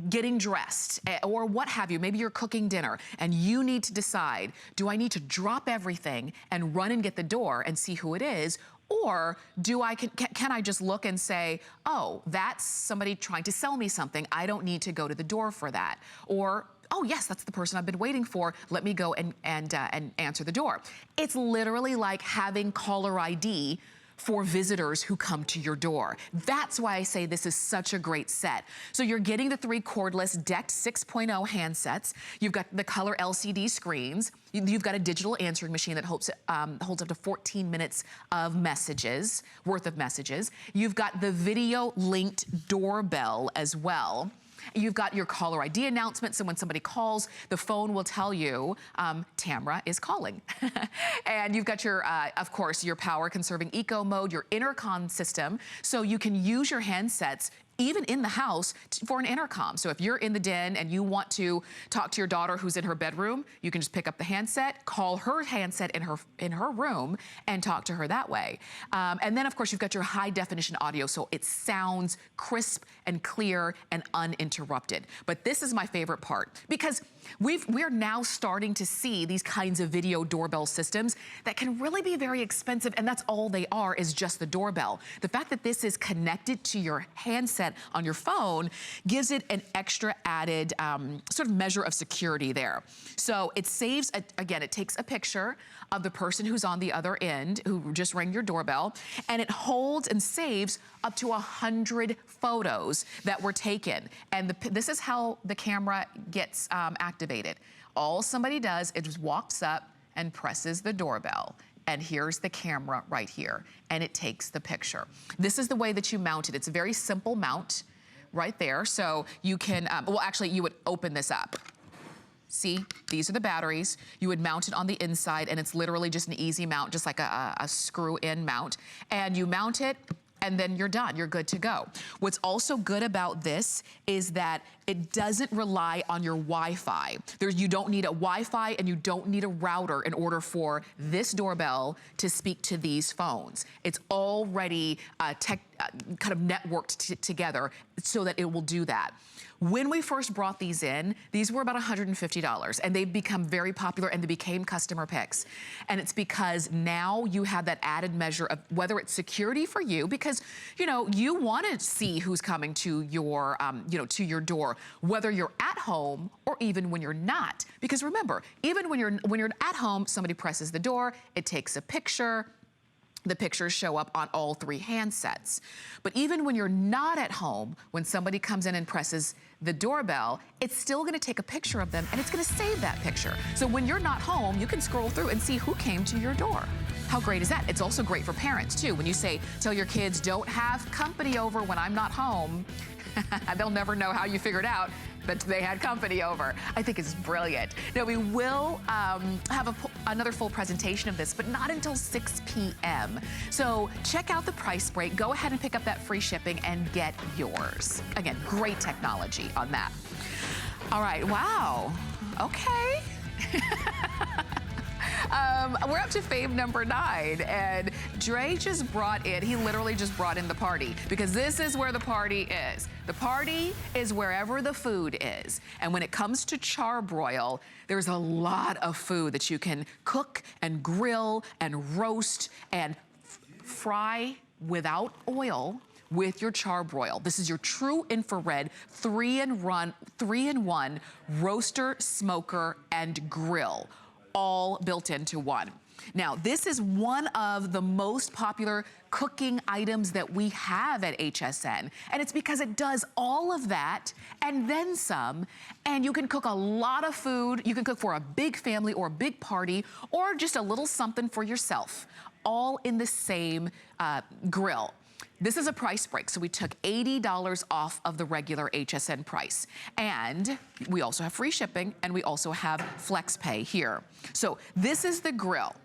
getting dressed, or what have you. Maybe you're cooking dinner, and you need to decide, do I need to drop everything and run and get the door and see who it is? Or can I just look and say, oh, that's somebody trying to sell me something. I don't need to go to the door for that. Or, oh yes, that's the person I've been waiting for. Let me go and answer the door. It's literally like having caller ID for visitors who come to your door. That's why I say this is such a great set. So you're getting the 3 cordless DECT 6.0 handsets. You've got the color LCD screens. You've got a digital answering machine that holds up to 14 minutes of messages, worth of messages. You've got the video linked doorbell as well. You've got your caller ID announcement, so when somebody calls, the phone will tell you, Tamra is calling. And you've got your, of course, your power conserving eco mode, your intercom system, so you can use your handsets even in the house for an intercom. So if you're in the den and you want to talk to your daughter who's in her bedroom, you can just pick up the handset, call her handset in her room, and talk to her that way. And then of course you've got your high definition audio, so it sounds crisp and clear and uninterrupted. But this is my favorite part, because we're now starting to see these kinds of video doorbell systems that can really be very expensive, and that's all they are, is just the doorbell. The fact that this is connected to your handset on your phone gives it an extra added sort of measure of security there. So it saves, again, it takes a picture of the person who's on the other end, who just rang your doorbell, and it holds and saves up to 100 photos that were taken. And this is how the camera gets activated. All somebody does is just walks up and presses the doorbell. And here's the camera right here, and it takes the picture. This is the way that you mount it. It's a very simple mount right there. So you can, well, actually, you would open this up. See, these are the batteries. You would mount it on the inside, and it's literally just an easy mount, just like a screw-in mount. And you mount it, and then you're done. You're good to go. What's also good about this is that it doesn't rely on your Wi-Fi. You don't need a Wi-Fi and you don't need a router in order for this doorbell to speak to these phones. It's already kind of networked together so that it will do that. When we first brought these in, these were about $150, and they've become very popular, and they became customer picks. And it's because now you have that added measure of whether it's security for you, because, you know, you want to see who's coming to your, to your door, whether you're at home or even when you're not. Because remember, even when you're at home, somebody presses the door, it takes a picture. The pictures show up on all 3 handsets. But even when you're not at home, when somebody comes in and presses the doorbell, it's still gonna take a picture of them, and it's gonna save that picture. So when you're not home, you can scroll through and see who came to your door. How great is that? It's also great for parents too. When you tell your kids, don't have company over when I'm not home, they'll never know how you figured out that they had company over. I think it's brilliant. Now, we will have another full presentation of this, but not until 6 p.m. So check out the price break. Go ahead and pick up that free shipping and get yours. Again, great technology on that. All right, wow, okay. We're up to fave number 9, and Dre just brought in, he literally just brought in the party, because this is where the party is. The party is wherever the food is. And when it comes to charbroil, there's a lot of food that you can cook and grill and roast and fry without oil with your charbroil. This is your true infrared 3-in-1 roaster, smoker, and grill, all built into one. Now, this is one of the most popular cooking items that we have at HSN, and it's because it does all of that and then some, and you can cook a lot of food. You can cook for a big family or a big party or just a little something for yourself, all in the same grill. This is a price break, so we took $80 off of the regular HSN price. And we also have free shipping, and we also have FlexPay here. So this is the grill.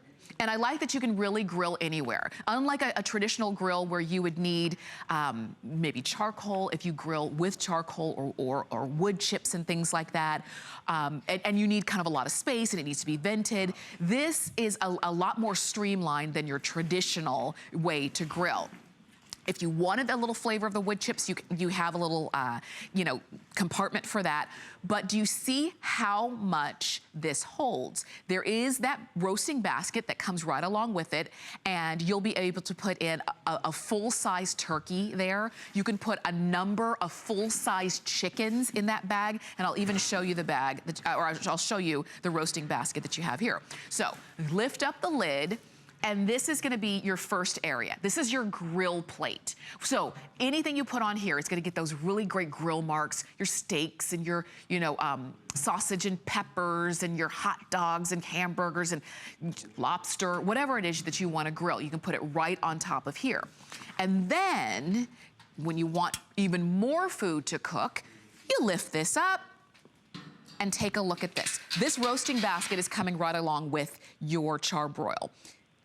And I like that you can really grill anywhere. Unlike a traditional grill where you would need maybe charcoal if you grill with charcoal or wood chips and things like that. And you need kind of a lot of space and it needs to be vented. This is a lot more streamlined than your traditional way to grill. If you wanted a little flavor of the wood chips, you have a little, you know, compartment for that. But do you see how much this holds? There is that roasting basket that comes right along with it, and you'll be able to put in a full-size turkey there. You can put a number of full-size chickens in that bag, and I'll even show you the bag, or I'll show you the roasting basket that you have here. So lift up the lid. And this is gonna be your first area. This is your grill plate. So anything you put on here is gonna get those really great grill marks, your steaks and your, you know, sausage and peppers and your hot dogs and hamburgers and lobster, whatever it is that you wanna grill. You can put it right on top of here. And then when you want even more food to cook, you lift this up and take a look at this. This roasting basket is coming right along with your charbroil.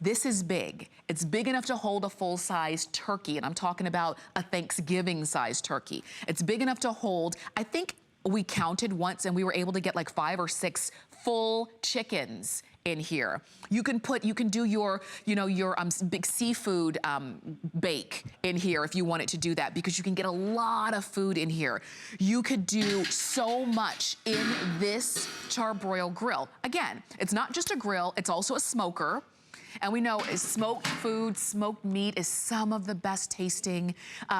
This is big. It's big enough to hold a full-size turkey, and I'm talking about a Thanksgiving-sized turkey. It's big enough to hold, I think we counted once and we were able to get like 5 or 6 full chickens in here. You can do your, you know, your big seafood bake in here if you wanted to do that, because you can get a lot of food in here. You could do so much in this charbroil grill. Again, it's not just a grill, it's also a smoker. And we know smoked food, smoked meat is some of the best tasting.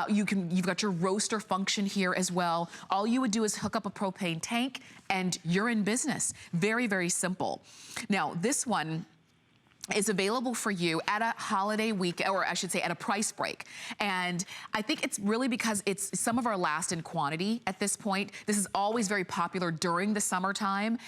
You've got your roaster function here as well. All you would do is hook up a propane tank and you're in business. Very, very simple. Now, this one is available for you at a holiday week, or I should say at a price break. And I think it's really because it's some of our last in quantity at this point. This is always very popular during the summertime.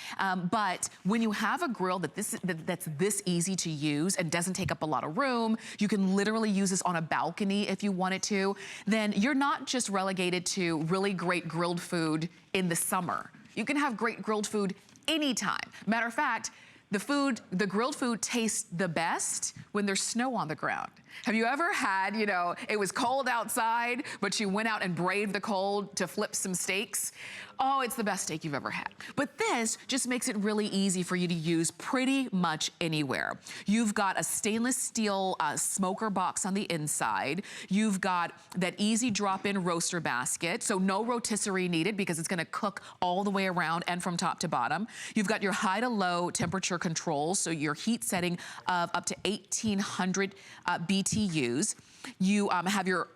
But when you have a grill that's this easy to use and doesn't take up a lot of room, you can literally use this on a balcony if you wanted to, then you're not just relegated to really great grilled food in the summer. You can have great grilled food anytime. Matter of fact, the grilled food tastes the best when there's snow on the ground. Have you ever had, you know, it was cold outside, but you went out and braved the cold to flip some steaks? Oh, it's the best steak you've ever had. But this just makes it really easy for you to use pretty much anywhere. You've got a stainless steel smoker box on the inside. You've got that easy drop-in roaster basket, so no rotisserie needed because it's gonna cook all the way around and from top to bottom. You've got your high to low temperature controls, so your heat setting of up to 1800 BTUs. You have your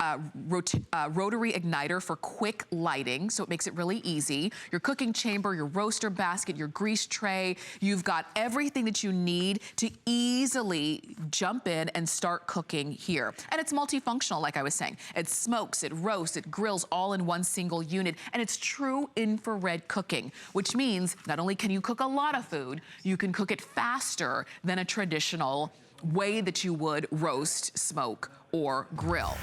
rotary igniter for quick lighting, so it makes it really easy. Your cooking chamber, your roaster basket, your grease tray. You've got everything that you need to easily jump in and start cooking here. And it's multifunctional, like I was saying. It smokes, it roasts, it grills all in one single unit. And it's true infrared cooking, which means not only can you cook a lot of food, you can cook it faster than a traditional way that you would roast, smoke, or grill.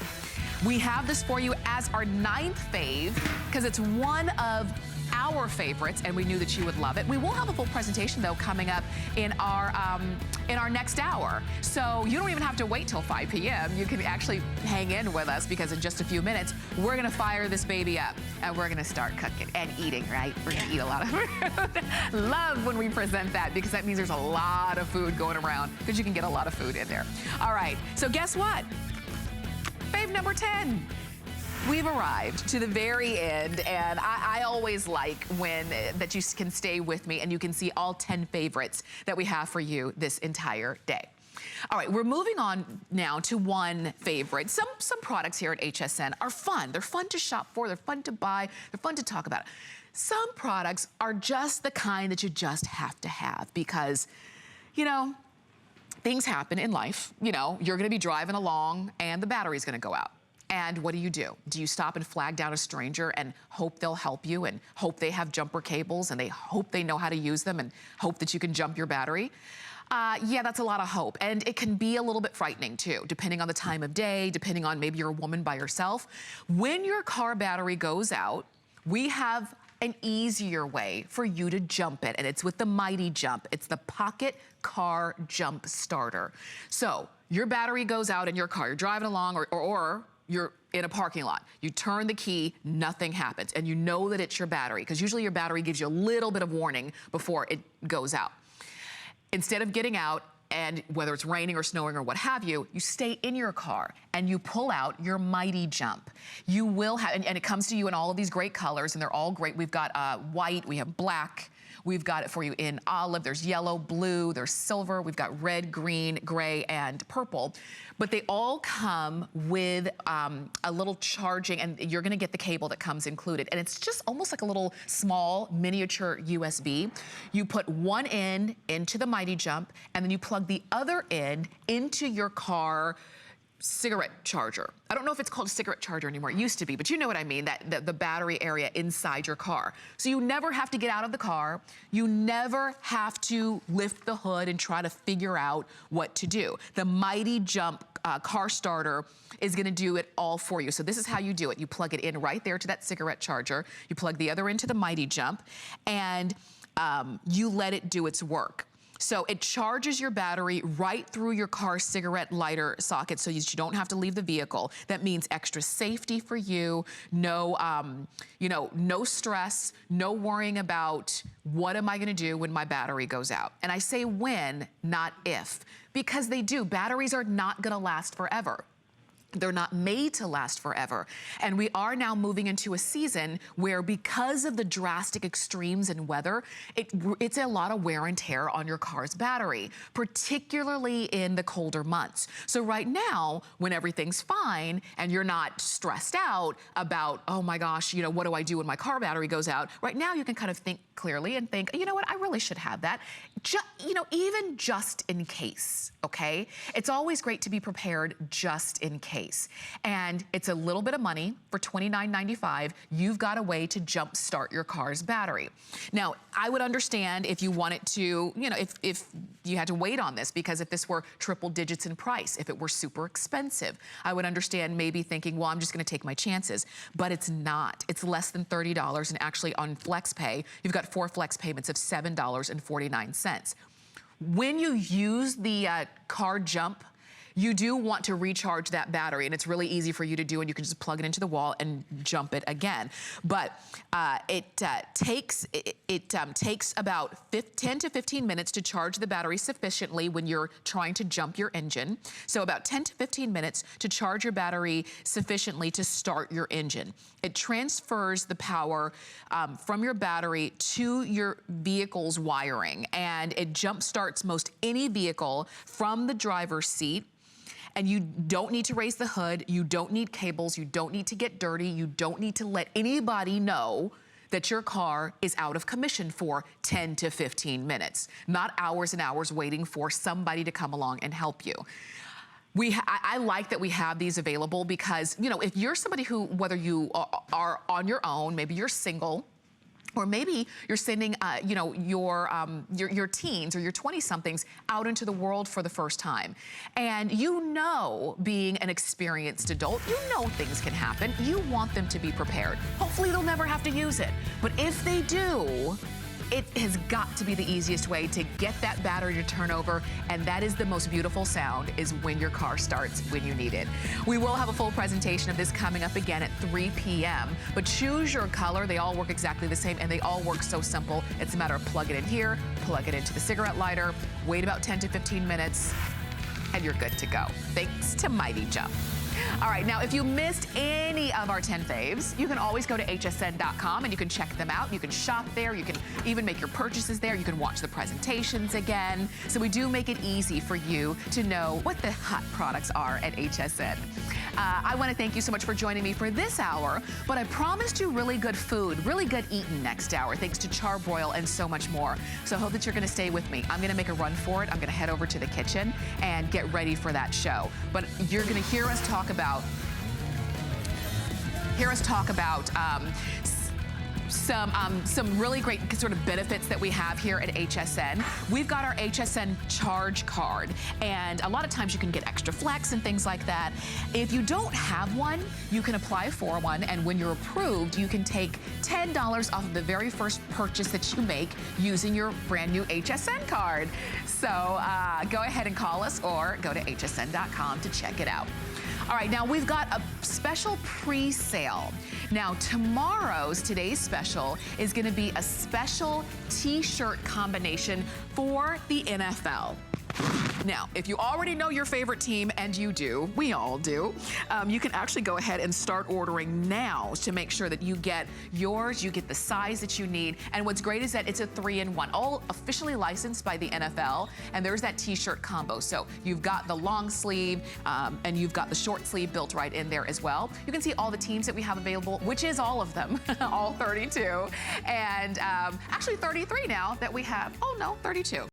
We have this for you as our 9th fave because it's one of our favorites and we knew that you would love it. We will have a full presentation though coming up in our next hour. So you don't even have to wait till 5 p.m. You can actually hang in with us because in just a few minutes, we're gonna fire this baby up and we're gonna start cooking and eating, right? We're gonna eat a lot of food. Love when we present that because that means there's a lot of food going around because you can get a lot of food in there. All right, so guess what? Fave number 10. We've arrived to the very end, and I always like when that you can stay with me and you can see all 10 favorites that we have for you this entire day. All right, we're moving on now to one favorite. Some products here at HSN are fun. They're fun to shop for, they're fun to buy, they're fun to talk about. Some products are just the kind that you just have to have because, you know, things happen in life. You know, you're gonna be driving along and the battery's gonna go out. And what do? Do you stop and flag down a stranger and hope they'll help you and hope they have jumper cables and they hope they know how to use them and hope that you can jump your battery? Yeah, that's a lot of hope. And it can be a little bit frightening too, depending on the time of day, depending on maybe you're a woman by yourself. When your car battery goes out, we have an easier way for you to jump it, and it's with the Mighty Jump. It's the Pocket Car Jump Starter. So your battery goes out in your car, you're driving along or you're in a parking lot. You turn the key, nothing happens, and you know that it's your battery, because usually your battery gives you a little bit of warning before it goes out. Instead of getting out, and whether it's raining or snowing or what have you, you stay in your car and you pull out your Mighty Jump. You will have, and it comes to you in all of these great colors, and they're all great. We've got white, we have black, we've got it for you in olive, there's yellow, blue, there's silver, we've got red, green, gray, and purple. But they all come with a little charging, and you're gonna get the cable that comes included. And it's just almost like a little small miniature USB. You put one end into the Mighty Jump, and then you plug the other end into your car cigarette charger. I don't know if it's called a cigarette charger anymore. It used to be, but you know what I mean, that the battery area inside your car. So you never have to get out of the car. You never have to lift the hood and try to figure out what to do. The Mighty Jump car starter is gonna do it all for you. So this is how you do it. You plug it in right there to that cigarette charger. You plug the other into the Mighty Jump, and you let it do its work. So it charges your battery right through your car's cigarette lighter socket so you don't have to leave the vehicle. That means extra safety for you, no, you know, no stress, no worrying about what am I gonna do when my battery goes out. And I say when, not if, because they do. Batteries are not gonna last forever. They're not made to last forever. And we are now moving into a season where, because of the drastic extremes in weather, it's a lot of wear and tear on your car's battery, particularly in the colder months. So right now, when everything's fine and you're not stressed out about, oh my gosh, you know, what do I do when my car battery goes out? Right now, you can kind of think clearly and think, you know what, I really should have that. You know, even just in case, okay? It's always great to be prepared just in case. And it's a little bit of money for $29.95. You've got a way to jump start your car's battery. Now, I would understand if you wanted to, you know, if you had to wait on this, because if this were triple digits in price, if it were super expensive, I would understand maybe thinking, well, I'm just gonna take my chances. But it's not. It's less than $30, and actually on FlexPay, you've got 4 flex payments of $7.49. When you use the car jump, you do want to recharge that battery, and it's really easy for you to do, and you can just plug it into the wall and jump it again. But it takes about 10 to 15 minutes to charge the battery sufficiently when you're trying to jump your engine. So about 10 to 15 minutes to charge your battery sufficiently to start your engine. It transfers the power from your battery to your vehicle's wiring, and it jump starts most any vehicle from the driver's seat. And you don't need to raise the hood, you don't need cables, you don't need to get dirty, you don't need to let anybody know that your car is out of commission for 10 to 15 minutes, not hours and hours waiting for somebody to come along and help you. I like that we have these available because, you know, if you're somebody who, whether you are on your own, maybe you're single, or maybe you're sending, you know, your teens or your 20-somethings out into the world for the first time. And you know, being an experienced adult, you know things can happen. You want them to be prepared. Hopefully they'll never have to use it. But if they do, it has got to be the easiest way to get that battery to turn over, and that is the most beautiful sound, is when your car starts when you need it. We will have a full presentation of this coming up again at 3 p.m., but choose your color. They all work exactly the same, and they all work so simple. It's a matter of plug it in here, plug it into the cigarette lighter, wait about 10 to 15 minutes, and you're good to go. Thanks to Mighty Jump. All right, now if you missed any of our 10 faves, you can always go to hsn.com and you can check them out. You can shop there. You can even make your purchases there. You can watch the presentations again. So we do make it easy for you to know what the hot products are at HSN. I want to thank you so much for joining me for this hour, but I promised you really good food, really good eating next hour, thanks to Charbroil and so much more. So I hope that you're going to stay with me. I'm going to make a run for it. I'm going to head over to the kitchen and get ready for that show. But you're going to hear us talk about some really great sort of benefits that we have here at HSN. We've got our HSN Charge Card, and a lot of times you can get extra flex and things like that. If you don't have one, you can apply for one, and when you're approved, you can take $10 off of the very first purchase that you make using your brand new HSN card. So go ahead and call us or go to hsn.com to check it out. All right, now we've got a special pre-sale. Now today's special is going to be a special t-shirt combination for the NFL. Now, if you already know your favorite team, and you do, we all do, you can actually go ahead and start ordering now to make sure that you get yours, you get the size that you need. And what's great is that it's a 3-in-1, all officially licensed by the NFL, and there's that t-shirt combo. So you've got the long sleeve, and you've got the short sleeve built right in there as well. You can see all the teams that we have available, which is all of them, all 32, and actually 33 now that we have, 32.